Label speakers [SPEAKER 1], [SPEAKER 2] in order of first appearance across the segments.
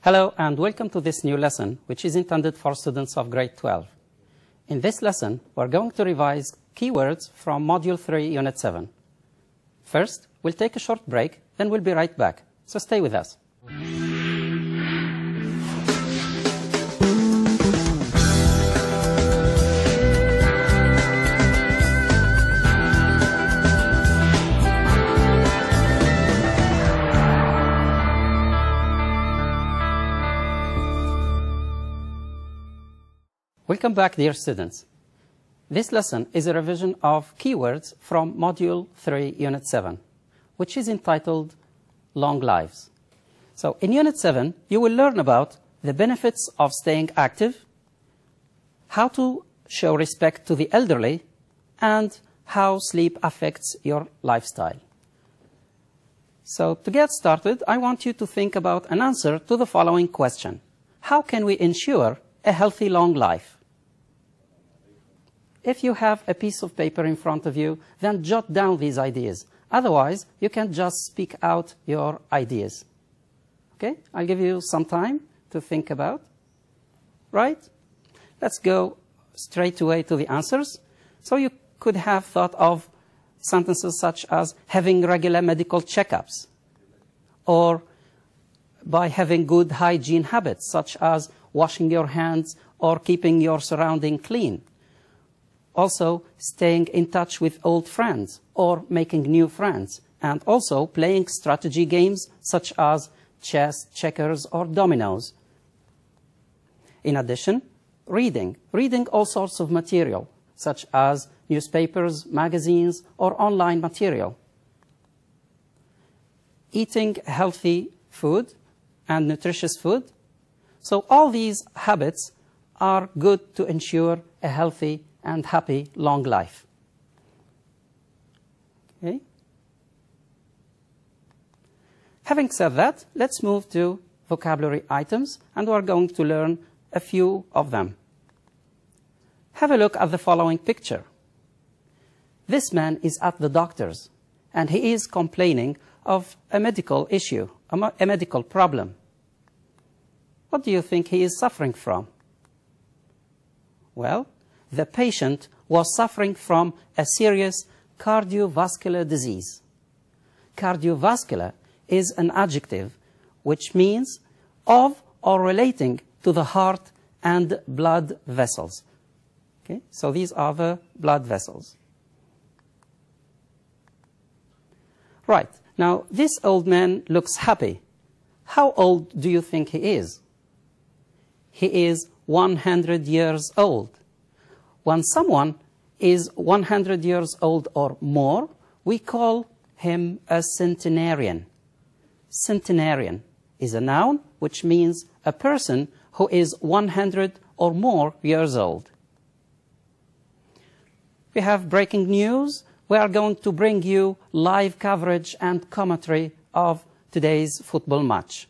[SPEAKER 1] Hello and welcome to this new lesson, which is intended for students of grade 12. In this lesson, we're going to revise keywords from Module 3, Unit 7. First, we'll take a short break, then we'll be right back. So stay with us. Welcome back, dear students. This lesson is a revision of keywords from Module 3, Unit 7, which is entitled Long Lives. So in Unit 7, you will learn about the benefits of staying active, how to show respect to the elderly, and how sleep affects your lifestyle. So to get started, I want you to think about an answer to the following question. How can we ensure a healthy long life? If you have a piece of paper in front of you, then jot down these ideas. Otherwise, you can just speak out your ideas. Okay? I'll give you some time to think about. Right? Let's go straight away to the answers. So you could have thought of sentences such as having regular medical checkups, or by having good hygiene habits, such as washing your hands or keeping your surrounding clean. Also, staying in touch with old friends or making new friends, and also playing strategy games such as chess, checkers, or dominoes. In addition, reading all sorts of material, such as newspapers, magazines, or online material. Eating healthy food and nutritious food. So all these habits are good to ensure a healthy and happy long life. Okay? Having said that, let's move to vocabulary items, and we're going to learn a few of them. Have a look at the following picture. This man is at the doctor's, and he is complaining of a medical issue, a medical problem. What do you think he is suffering from? Well, the patient was suffering from a serious cardiovascular disease. Cardiovascular is an adjective which means of or relating to the heart and blood vessels. Okay? So these are the blood vessels. Right. Now, this old man looks happy. How old do you think he is? He is 100 years old. When someone is 100 years old or more, we call him a centenarian. Centenarian is a noun which means a person who is 100 or more years old. We have breaking news. We are going to bring you live coverage and commentary of today's football match.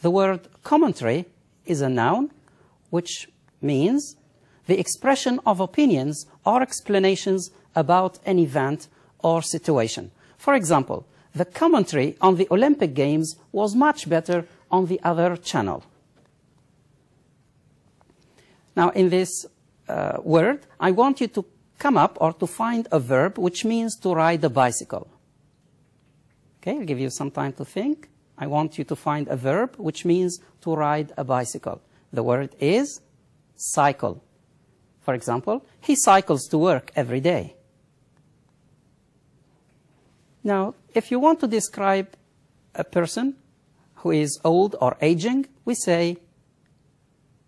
[SPEAKER 1] The word commentary is a noun which means the expression of opinions or explanations about an event or situation. For example, the commentary on the Olympic Games was much better on the other channel. Now, in this word, I want you to come up or to find a verb which means to ride a bicycle. Okay, I'll give you some time to think. I want you to find a verb which means to ride a bicycle. The word is cycle. For example, he cycles to work every day. Now, if you want to describe a person who is old or aging, we say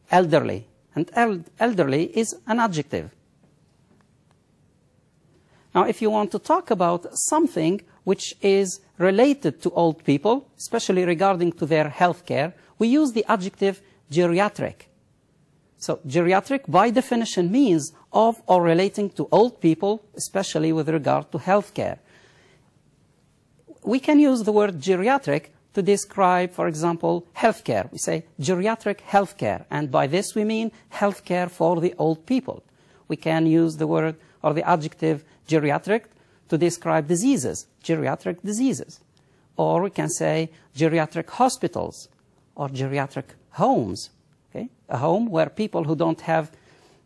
[SPEAKER 1] elderly. And elderly is an adjective. Now, if you want to talk about something which is related to old people, especially regarding to their health care, we use the adjective geriatric. So geriatric, by definition, means of or relating to old people, especially with regard to health care. We can use the word geriatric to describe, for example, health care. We say geriatric health care, and by this we mean health care for the old people. We can use the word or the adjective geriatric to describe diseases, geriatric diseases. Or we can say geriatric hospitals, or geriatric homes. Okay? A home where people who don't have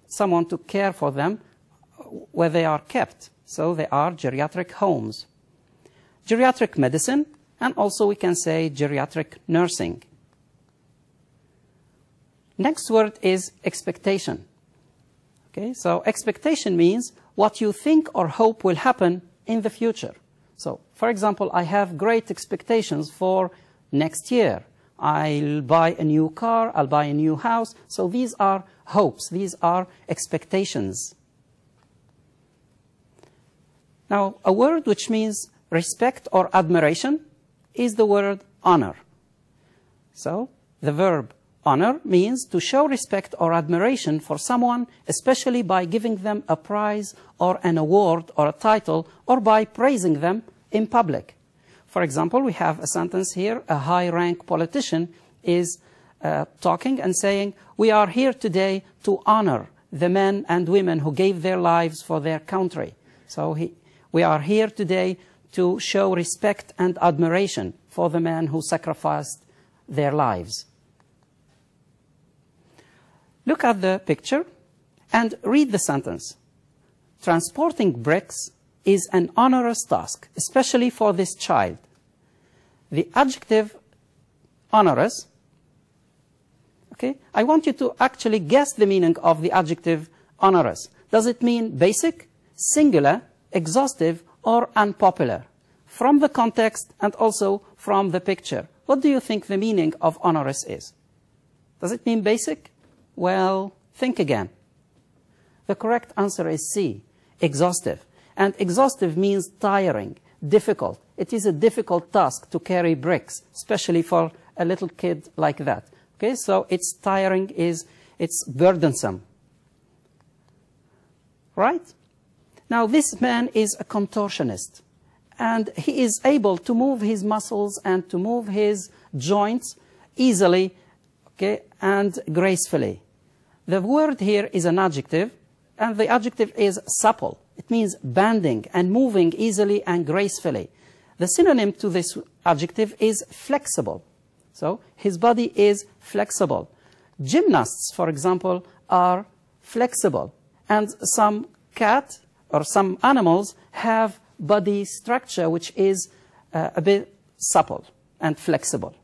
[SPEAKER 1] someone to care for them, where they are kept. So they are geriatric homes. Geriatric medicine, and also we can say geriatric nursing. Next word is expectation. Okay, so expectation means what you think or hope will happen in the future. So, for example, I have great expectations for next year. I'll buy a new car, I'll buy a new house. So these are hopes, these are expectations. Now, a word which means respect or admiration is the word honor. So, the verb honor means to show respect or admiration for someone, especially by giving them a prize or an award or a title, or by praising them in public. For example, we have a sentence here, a high-rank politician is talking and saying, we are here today to honor the men and women who gave their lives for their country. So we are here today to show respect and admiration for the men who sacrificed their lives. Look at the picture and read the sentence. Transporting bricks is an onerous task, especially for this child. The adjective onerous, okay, I want you to actually guess the meaning of the adjective onerous. Does it mean basic, singular, exhaustive, or unpopular? From the context and also from the picture, what do you think the meaning of onerous is? Does it mean basic? Well, think again. The correct answer is C, exhaustive. And exhaustive means tiring, difficult. It is a difficult task to carry bricks, especially for a little kid like that. Okay, so it's tiring, it's burdensome. Right? Now, this man is a contortionist, and he is able to move his muscles and to move his joints easily, okay, and gracefully. The word here is an adjective, and the adjective is supple. It means bending and moving easily and gracefully. The synonym to this adjective is flexible. So his body is flexible. Gymnasts, for example, are flexible. And some cat or some animals have body structure which is a bit supple and flexible.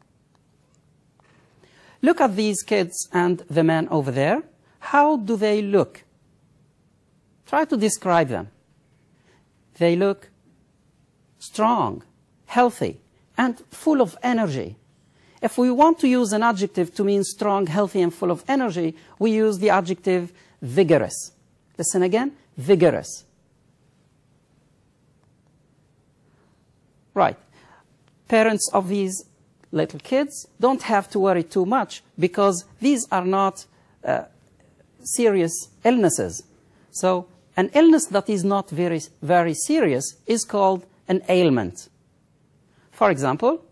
[SPEAKER 1] Look at these kids and the man over there. How do they look? Try to describe them. They look strong, healthy, and full of energy. If we want to use an adjective to mean strong, healthy, and full of energy, we use the adjective vigorous. Listen again, vigorous. Right. Parents of these little kids don't have to worry too much because these are not serious illnesses. So an illness that is not very serious is called an ailment. For example,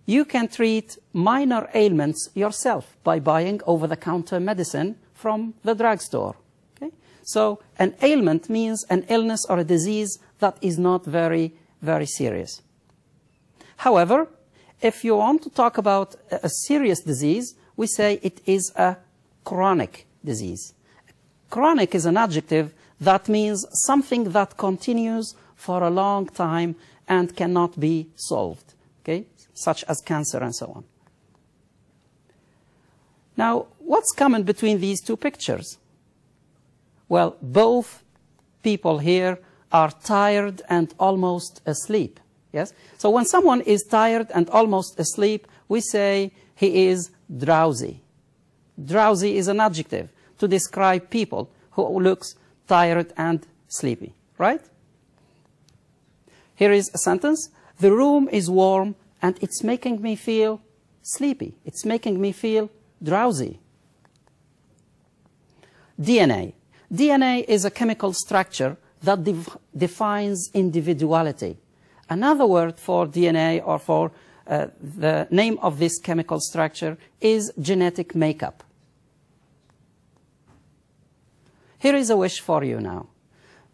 [SPEAKER 1] you can treat minor ailments yourself by buying over-the-counter medicine from the drugstore. Okay? So an ailment means an illness or a disease that is not very serious. However, if you want to talk about a serious disease, we say it is a chronic disease. Chronic is an adjective that means something that continues for a long time and cannot be solved, okay? Such as cancer and so on. Now, what's common between these two pictures? Well, both people here are tired and almost asleep. Yes? So when someone is tired and almost asleep, we say he is drowsy. Drowsy is an adjective to describe people who looks tired and sleepy, right? Here is a sentence. The room is warm and it's making me feel sleepy. It's making me feel drowsy. DNA. DNA is a chemical structure that defines individuality. Another word for DNA or for the name of this chemical structure is genetic makeup. Here is a wish for you now.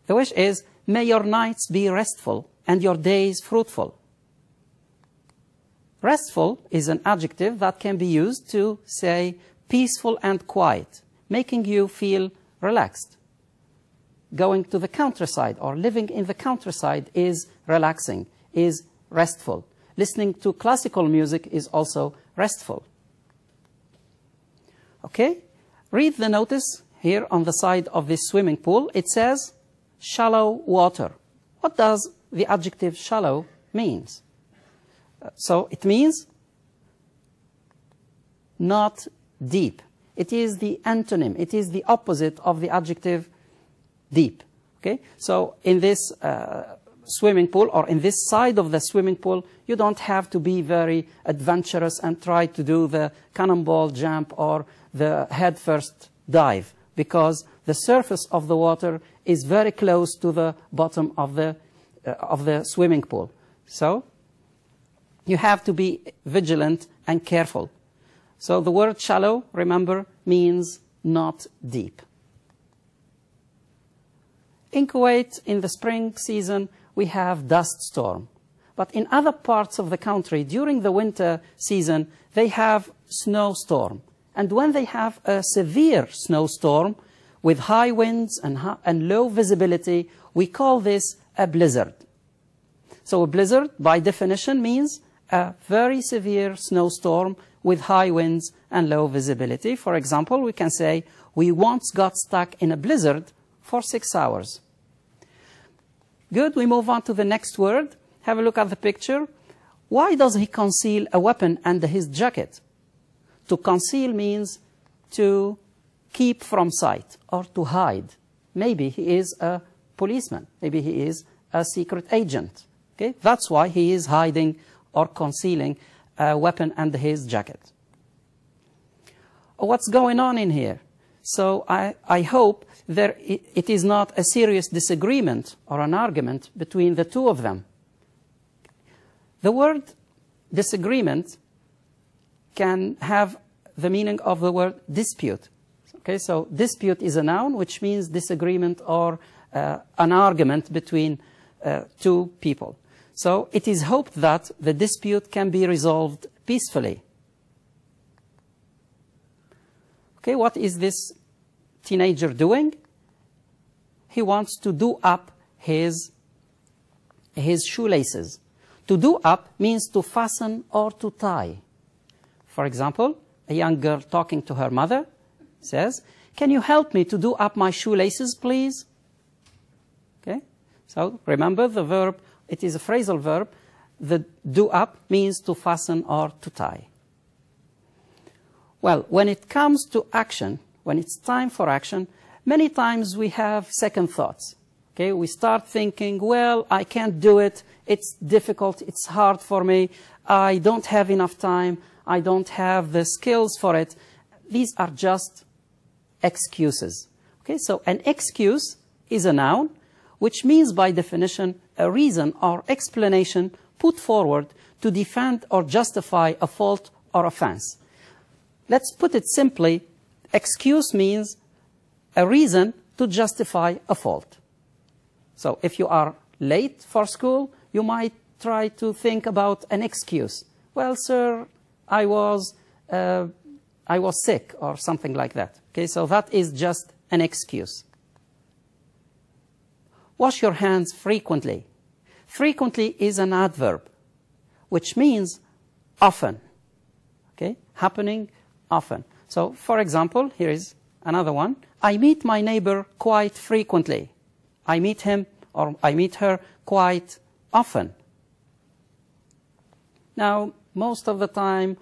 [SPEAKER 1] The wish is, may your nights be restful and your days fruitful. Restful is an adjective that can be used to say peaceful and quiet, making you feel relaxed. Going to the countryside or living in the countryside is relaxing, is restful. Listening to classical music is also restful. Okay? Read the notice here on the side of this swimming pool. It says shallow water. What does the adjective shallow means? So it means not deep. It is the antonym. It is the opposite of the adjective deep. Okay? So in this swimming pool, or in this side of the swimming pool, you don't have to be very adventurous and try to do the cannonball jump or the head-first dive, because the surface of the water is very close to the bottom of the swimming pool. So you have to be vigilant and careful. So the word shallow, remember, means not deep. In Kuwait, in the spring season, we have dust storm. But in other parts of the country, during the winter season, they have snowstorm. And when they have a severe snowstorm with high winds and low visibility, we call this a blizzard. So a blizzard, by definition, means a very severe snowstorm with high winds and low visibility. For example, we can say, we once got stuck in a blizzard for 6 hours. Good, we move on to the next word. Have a look at the picture. Why does he conceal a weapon under his jacket? To conceal means to keep from sight or to hide. Maybe he is a policeman. Maybe he is a secret agent. Okay? That's why he is hiding or concealing a weapon under his jacket. What's going on in here? So I hope it is not a serious disagreement or an argument between the two of them. The word disagreement can have the meaning of the word dispute. Okay, so dispute is a noun, which means disagreement or an argument between two people. So it is hoped that the dispute can be resolved peacefully. Okay, what is this teenager doing? He wants to do up his shoelaces. To do up means to fasten or to tie. For example, a young girl talking to her mother says, "Can you help me to do up my shoelaces, please?" Okay, so remember the verb. It is a phrasal verb. The do up means to fasten or to tie. Well, when it comes to action, when it's time for action, many times we have second thoughts. Okay, we start thinking, well, I can't do it. It's difficult. It's hard for me. I don't have enough time. I don't have the skills for it. These are just excuses. Okay, so an excuse is a noun, which means by definition a reason or explanation put forward to defend or justify a fault or offense. Let's put it simply, excuse means a reason to justify a fault. So if you are late for school, you might try to think about an excuse. Well, sir, I was sick or something like that. Okay, so that is just an excuse. Wash your hands frequently. Frequently is an adverb, which means often. Okay, happening often. So, for example, here is another one. I meet my neighbor quite frequently. I meet him or I meet her quite often. Now, most of the time,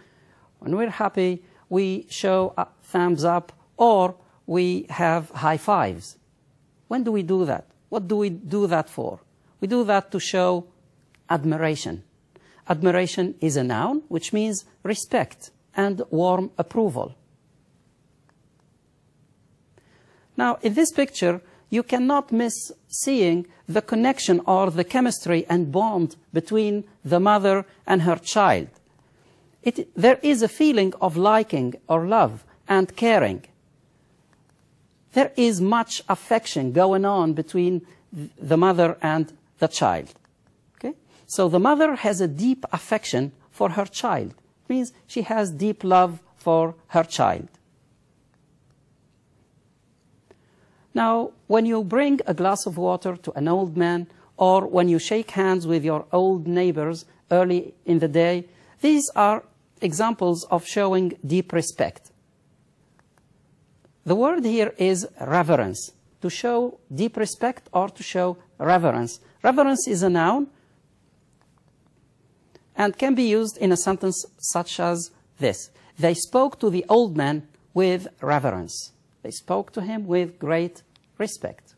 [SPEAKER 1] when we're happy, we show a thumbs up or we have high fives. When do we do that? What do we do that for? We do that to show admiration. Admiration is a noun, which means respect and warm approval. Now, in this picture, you cannot miss seeing the connection or the chemistry and bond between the mother and her child. There is a feeling of liking or love and caring. There is much affection going on between the mother and the child. Okay? So the mother has a deep affection for her child. It means she has deep love for her child. Now, when you bring a glass of water to an old man, or when you shake hands with your old neighbors early in the day, these are examples of showing deep respect. The word here is reverence, to show deep respect or to show reverence. Reverence is a noun and can be used in a sentence such as this. They spoke to the old man with reverence. They spoke to him with great respect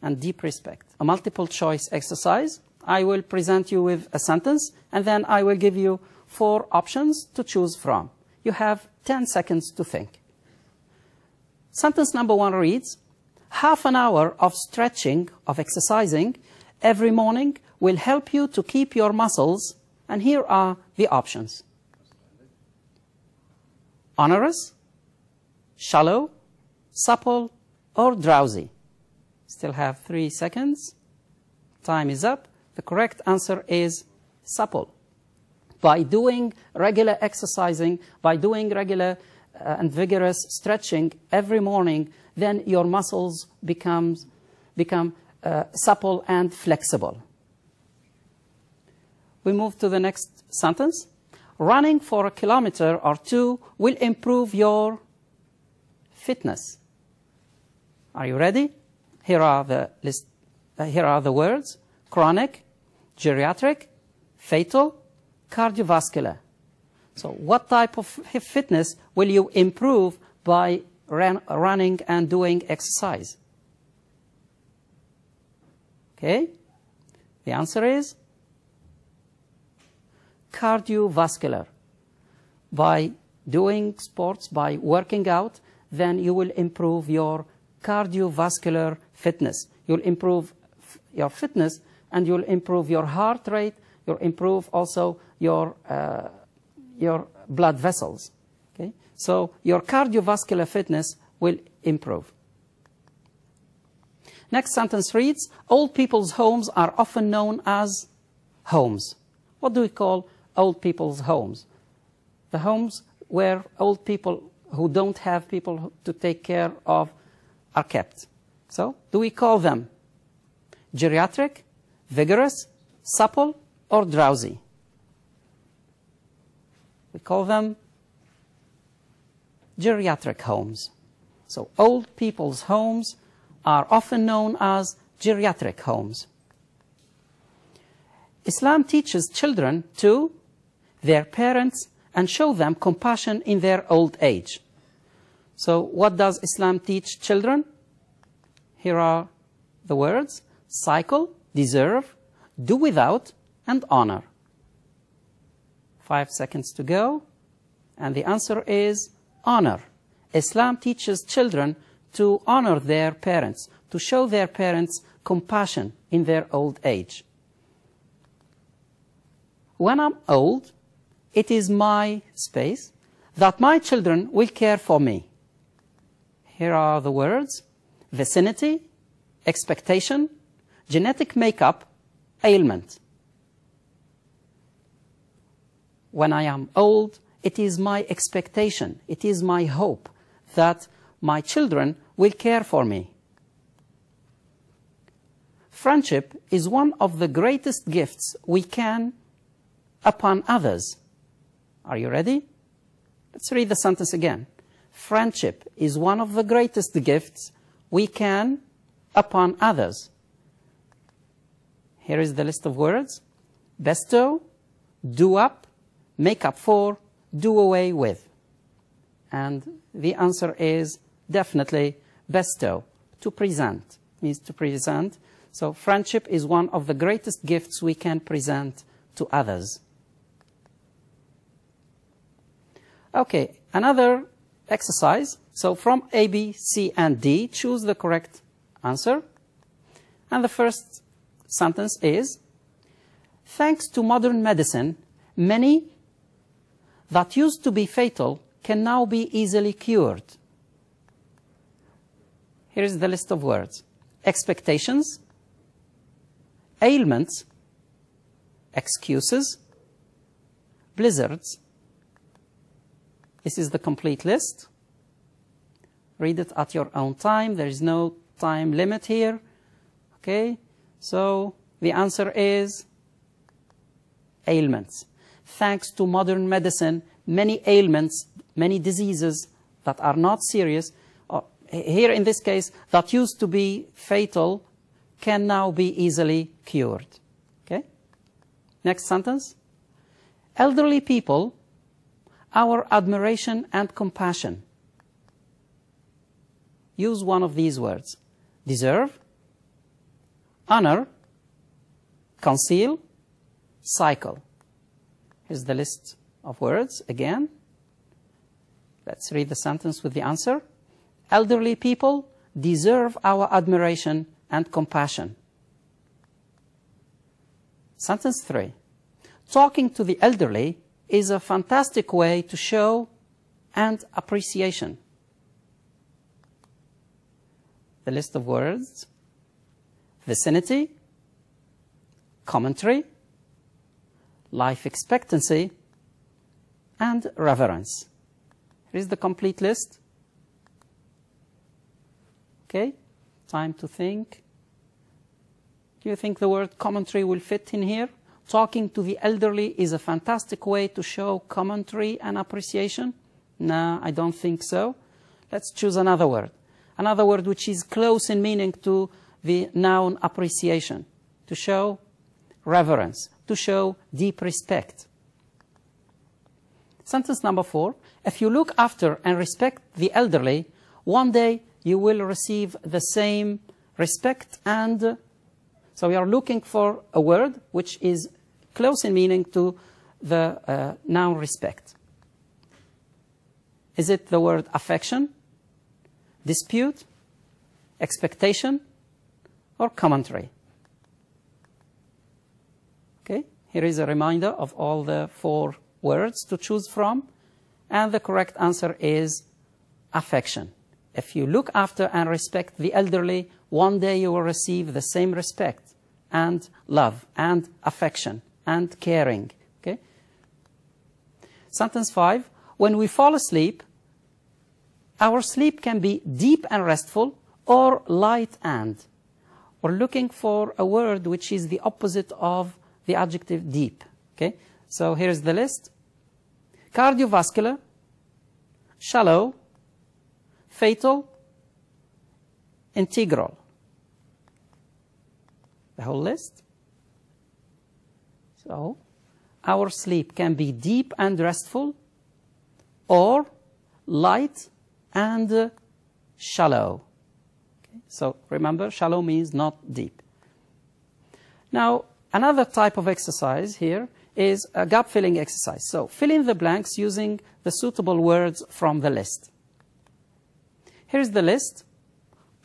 [SPEAKER 1] and deep respect. A multiple choice exercise. I will present you with a sentence and then I will give you 4 options to choose from. You have 10 seconds to think. Sentence number 1 reads, half an hour of stretching, of exercising every morning will help you to keep your muscles, and here are the options. Onerous, shallow, supple, or drowsy. Still have 3 seconds. Time is up. The correct answer is supple. By doing regular exercising, by doing regular and vigorous stretching every morning, then your muscles become supple and flexible. We move to the next sentence. Running for a kilometer or 2 will improve your fitness. Are you ready? Here are the words: chronic, geriatric, fatal, cardiovascular. So what type of fitness will you improve by running and doing exercise? Okay? The answer is cardiovascular. By doing sports, by working out, then you will improve your cardiovascular fitness. You'll improve your fitness and you'll improve your heart rate. You'll improve also your blood vessels. Okay? So your cardiovascular fitness will improve. Next sentence reads, old people's homes are often known as homes. What do we call old people's homes? The homes where old people who don't have people to take care of are kept. So do we call them geriatric, vigorous, supple, or drowsy? We call them geriatric homes. So old people's homes are often known as geriatric homes. Islam teaches children to their parents and show them compassion in their old age. So what does Islam teach children? Here are the words: cycle, deserve, do without, and honor. 5 seconds to go. And the answer is honor. Islam teaches children to honor their parents, to show their parents compassion in their old age. When I'm old, it is my space that my children will care for me. Here are the words: vicinity, expectation, genetic makeup, ailment. When I am old, it is my expectation, it is my hope that my children will care for me. Friendship is one of the greatest gifts we can upon others. Are you ready? Let's read the sentence again. Friendship is one of the greatest gifts we can upon others. Here is the list of words: bestow, do up, make up for, do away with. And the answer is definitely bestow. To present means to present. So friendship is one of the greatest gifts we can present to others. Okay, another exercise. So from A, B, C, and D, choose the correct answer. And the first sentence is, thanks to modern medicine, many that used to be fatal can now be easily cured. Here is the list of words: expectations, ailments, excuses, blizzards. This is the complete list. Read it at your own time. There is no time limit here. Okay, so the answer is ailments. Thanks to modern medicine, many ailments, many diseases that are not serious, or here in this case, that used to be fatal, can now be easily cured. Okay? Next sentence. Elderly people, our admiration and compassion. Use one of these words. Deserve, honor, conceal, cycle. Here's the list of words again. Let's read the sentence with the answer. Elderly people deserve our admiration and compassion. Sentence 3. Talking to the elderly is a fantastic way to show and appreciation. The list of words. Vicinity, commentary, life expectancy, and reverence. Here's the complete list. Okay, time to think. Do you think the word commentary will fit in here? Talking to the elderly is a fantastic way to show commentary and appreciation? No, I don't think so. Let's choose another word. Another word which is close in meaning to the noun appreciation. To show reverence, to show deep respect. Sentence number 4. If you look after and respect the elderly, one day you will receive the same respect and... So we are looking for a word which is close in meaning to the noun respect. Is it the word affection, dispute, expectation, or commentary? Okay, here is a reminder of all the 4 words to choose from, and the correct answer is affection. If you look after and respect the elderly, one day you will receive the same respect and love and affection and caring. Okay? Sentence 5. When we fall asleep, our sleep can be deep and restful or light and. We're looking for a word which is the opposite of the adjective deep. Okay? So here's the list. Cardiovascular, shallow, fatal, integral. The whole list. So, our sleep can be deep and restful, or light and shallow. Okay? So, remember, shallow means not deep. Now, another type of exercise here is a gap-filling exercise. So, fill in the blanks using the suitable words from the list. Here's the list.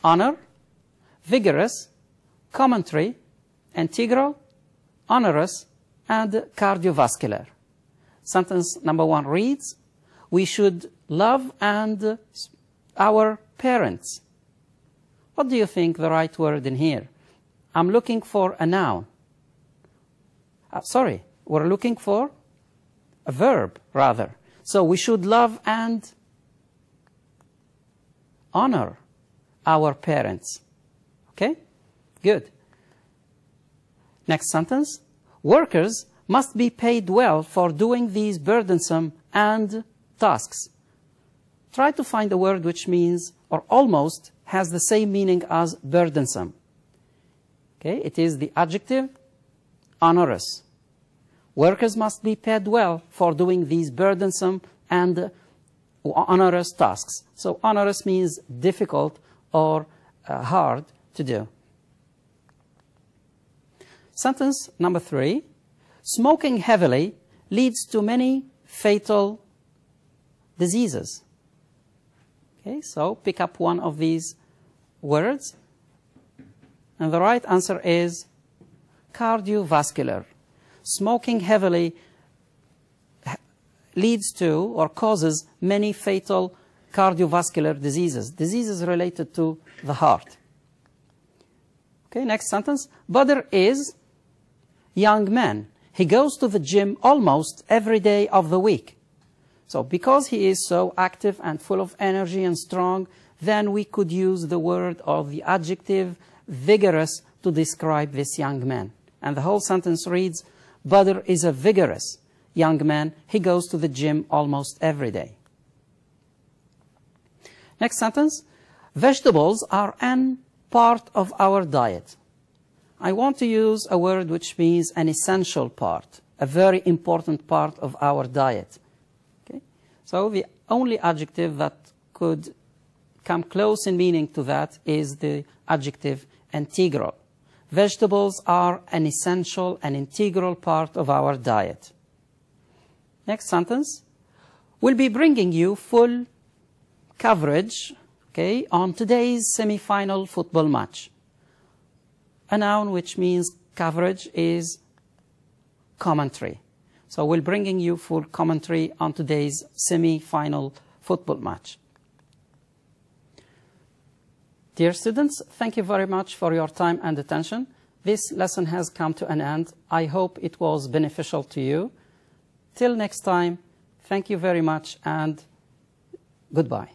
[SPEAKER 1] Honor, vigorous, commentary, integral, onerous, and cardiovascular. Sentence number 1 reads, we should love and our parents. What do you think the right word in here? I'm looking for a noun. Sorry, we're looking for a verb, rather. So we should love and honor our parents. Okay? Good. Next sentence. Workers must be paid well for doing these burdensome and tasks. Try to find a word which means, or almost has the same meaning as burdensome. Okay? It is the adjective onerous. Workers must be paid well for doing these burdensome and onerous tasks. So onerous means difficult or hard to do. Sentence number 3. Smoking heavily leads to many fatal diseases. Okay, so pick up one of these words. And the right answer is cardiovascular. Smoking heavily leads to or causes many fatal cardiovascular diseases, diseases related to the heart. Okay, next sentence. Butter is young man. he goes to the gym almost every day of the week. So because he is so active and full of energy and strong, then we could use the word or the adjective vigorous to describe this young man. And the whole sentence reads, Badr is a vigorous young man. He goes to the gym almost every day. Next sentence, vegetables are an part of our diet. I want to use a word which means an essential part, a very important part of our diet. Okay? So the only adjective that could come close in meaning to that is the adjective integral. Vegetables are an essential and integral part of our diet. Next sentence, we'll be bringing you full coverage, okay, on today's semi-final football match. A noun which means coverage is commentary. So we're bringing you full commentary on today's semi-final football match. Dear students, thank you very much for your time and attention. This lesson has come to an end. I hope it was beneficial to you. Till next time, thank you very much and goodbye.